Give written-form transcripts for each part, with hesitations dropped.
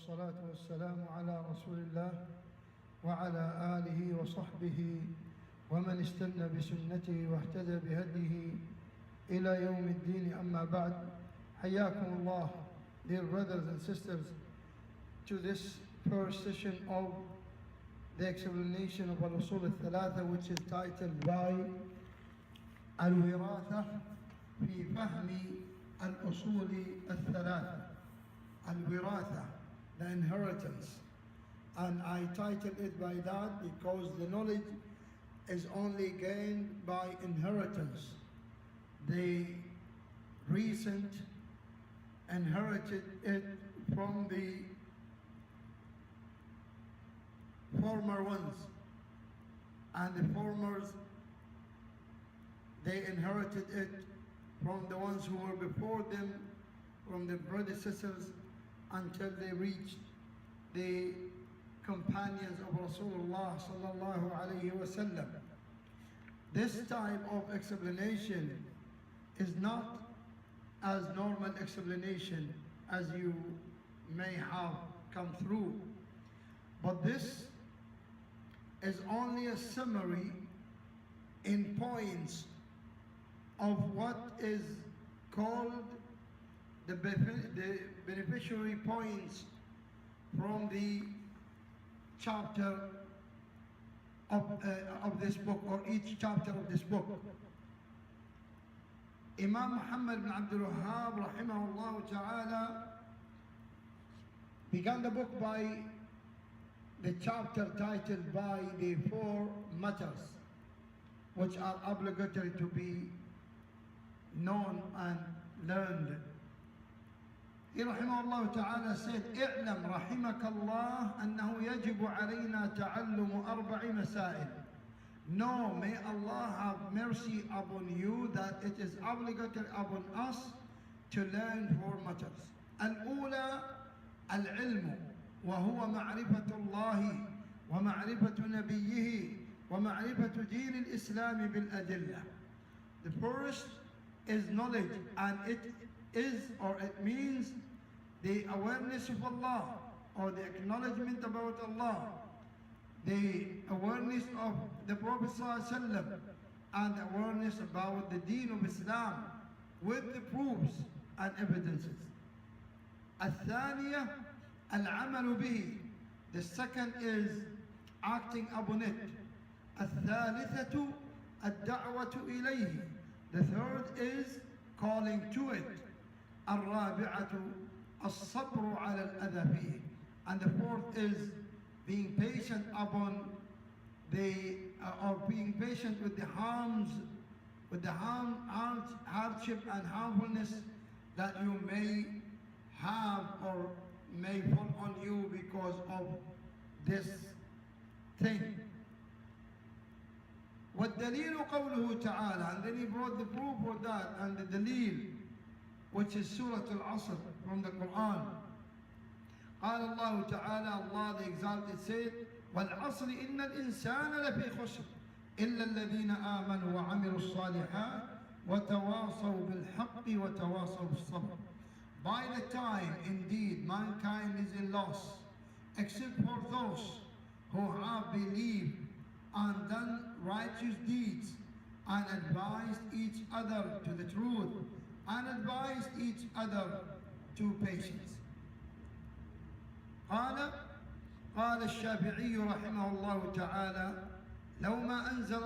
والصلاة والسلام على رسول الله وعلى آله وصحبه ومن استنى بسنته واهتدى بهديه إلى يوم الدين. أما بعد. حياكم الله, dear brothers and sisters, to this first session of the explanation of Usool al Thalatha, which is titled by Al-Wiraathah fi fahmi al-Usool al Thalatha. Al-Wiraathah, the inheritance. And I titled it by that because the knowledge is only gained by inheritance. The recent inherited it from the former ones, and the formers, they inherited it from the ones who were before them, from the predecessors, until they reached the companions of Rasulullah sallallahu alaihi wasallam. This type of explanation is not as normal explanation as you may have come through, but this is only a summary in points of what is called the beneficiary points from the chapter of this book, or each chapter of this book. Imam Mohammed bin Abdul Wahhab rahimahullah ta'ala began the book by the chapter titled by the four matters which are obligatory to be known and learned. He rahimahullah ta'ala said, اعلم رحمك الله أنه يجب علينا تعلم أربع مسائل. No, may Allah have mercy upon you that it is obligatory upon us to learn four matters. الأولى العلم وهو معرفة الله ومعرفة نبيه ومعرفة دين الإسلام بالأدلة. The first is knowledge, and it is, or it means, the awareness of Allah, or the acknowledgement about Allah, the awareness of the Prophet ﷺ, and awareness about the deen of Islam with the proofs and evidences. الثانية العمل به. The second is acting upon it. الثالثة الدعوة إليه. The third is calling to it. الرابعة الصبر على الأذى فيه. And the fourth is being patient upon the or being patient with the hardship and harmfulness that you may have or may fall on you because of this thing. وَالدَّلِيلُ قَوْلُهُ تَعَالَى. And then he brought the proof for that, and the dalil, which is Surah Al-Asr from the Qur'an. قال الله تعالى, Allah the Exalted said, وَالْعَصْرِ إِنَّ الْإِنسَانَ لَفِي خُسْرٍ إِلَّا الَّذِينَ آمَنُوا وَعَمِلُوا الصَّالِحَاتِ وَتَوَاصَوْا بِالْحَقِّ وَتَوَاصَوْا بِالصَّبْرِ. By the time, indeed, mankind is in loss, except for those who have believed and done righteous deeds, and advised each other to the truth, and advised each other to patience. قال الشافعي رحمه الله تعالى لو ما أنزل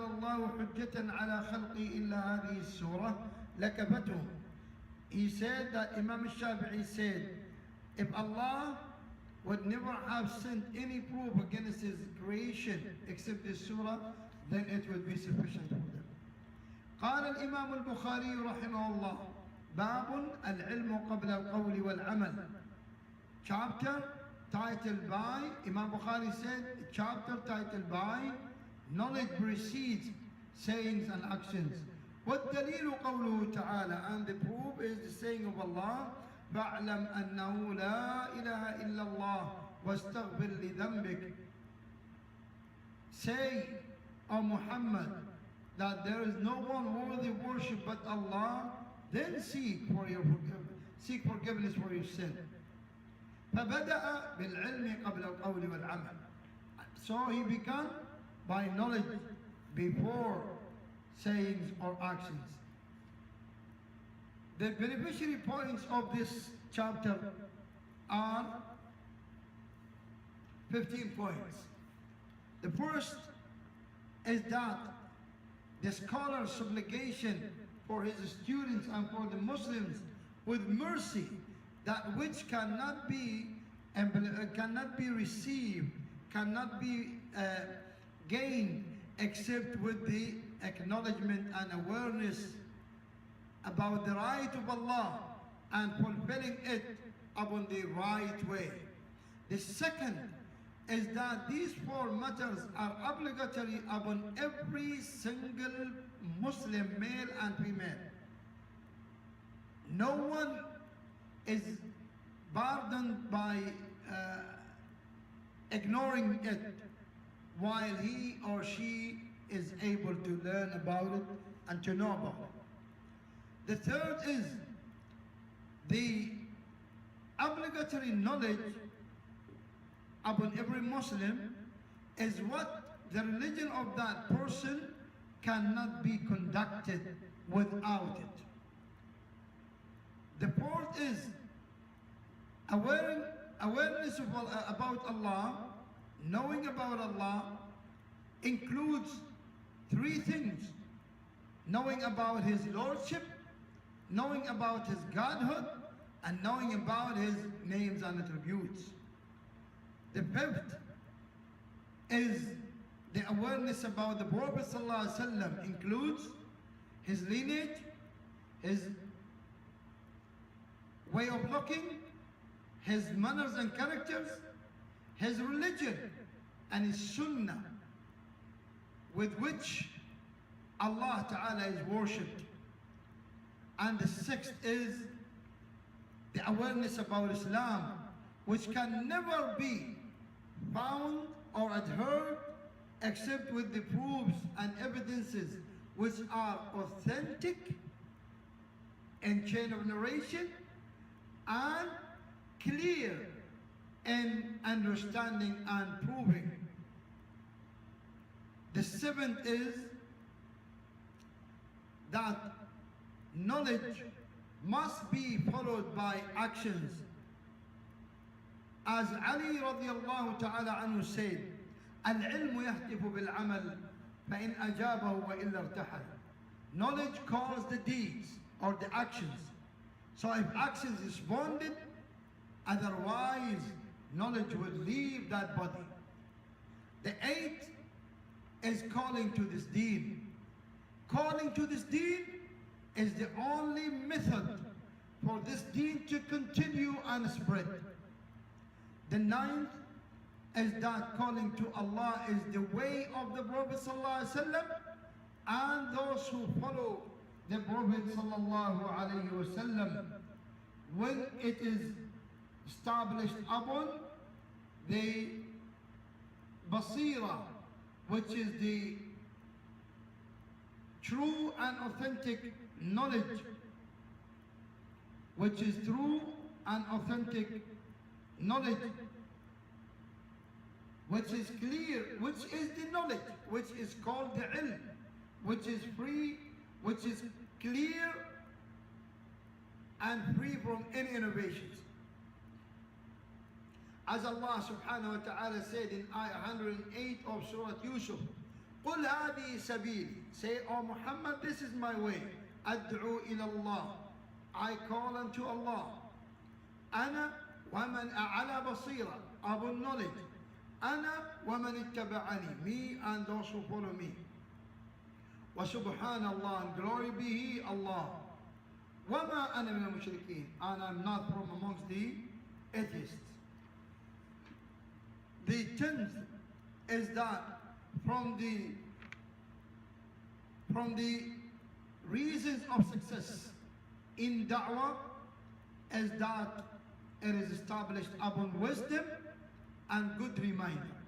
الله حجة على خلقي إلا هذه السورة لكفتهم. He said that Imam Shafi'i said, if Allah would never have sent any proof against his creation except this surah, then it would be sufficient for them. قال الإمام البخاري رحمه الله باب العلم قبل القول والعمل. Chapter titled by, Imam Bukhari said, chapter titled by knowledge precedes sayings and actions. والدليل قوله تعالى, and the proof is the saying of Allah, فاعلم أنه لا إله إلا الله واستغفر لذنبك. Say, O Muhammad, that there is no one worthy of worship but Allah, then seek for your forgiveness. seek forgiveness for your sin. فبدأ بالعلم قبل القول والعمل. So he began by knowledge before sayings or actions. The beneficiary points of this chapter are 15 points. The first is that the scholar's obligation for his students and for the Muslims with mercy, that which cannot be received, cannot be gained except with the acknowledgement and awareness about the right of Allah and fulfilling it upon the right way. The second is that these four matters are obligatory upon every single Muslim, male and female. No one is burdened by ignoring it while he or she is able to learn about it and to know about it. The third is the obligatory knowledge upon every Muslim is what the religion of that person cannot be conducted without it. The fourth is awareness about Allah. Knowing about Allah includes three things: knowing about His Lordship, knowing about His Godhood, and knowing about His names and attributes. The fifth is the awareness about the Prophet ﷺ, includes his lineage, his way of looking, his manners and characters, his religion, and his sunnah with which Allah Ta'ala is worshipped. And the sixth is the awareness about Islam, which can never be found or adhered except with the proofs and evidences which are authentic in chain of narration and clear in understanding and proving. The seventh is that knowledge must be followed by actions. As Ali radiallahu ta'ala anhu said, العلم يهتف بالعمل فإن أجابه وإلا ارتحل. Knowledge calls the deeds or the actions. So if actions responded, otherwise knowledge would leave that body. The eighth is calling to this deen. Calling to this deen is the only method for this deen to continue and spread. The ninth is that calling to Allah is the way of the Prophet ﷺ and those who follow the Prophet ﷺ when it is established upon the basira, which is the true and authentic knowledge, which is true and authentic knowledge, which is clear, which is the knowledge, which is called the ilm, which is free, which is clear and free from any innovations. As Allah subhanahu wa ta'ala said in ayah 108 of Surah Yusuf, قُلْ هَذِهِ سَبِيلِ, say, O Muhammad, this is my way. أَدْعُو إِلَى اللَّهِ, I call unto Allah. أَنَا وَمَنْ أَعْلَى بَصِيرًا, upon knowledge. أَنَا وَمَنِ اتَّبَعَنِي, me and those who follow me. وَسُبْحَانَ اللَّهِ, and glory be He, Allah. وَمَا أَنَا مِنَ الْمُشْرِكِينَ, and I'm not from amongst the atheists. The 10th is that from the reasons of success in da'wah is that it is established upon wisdom and good reminder.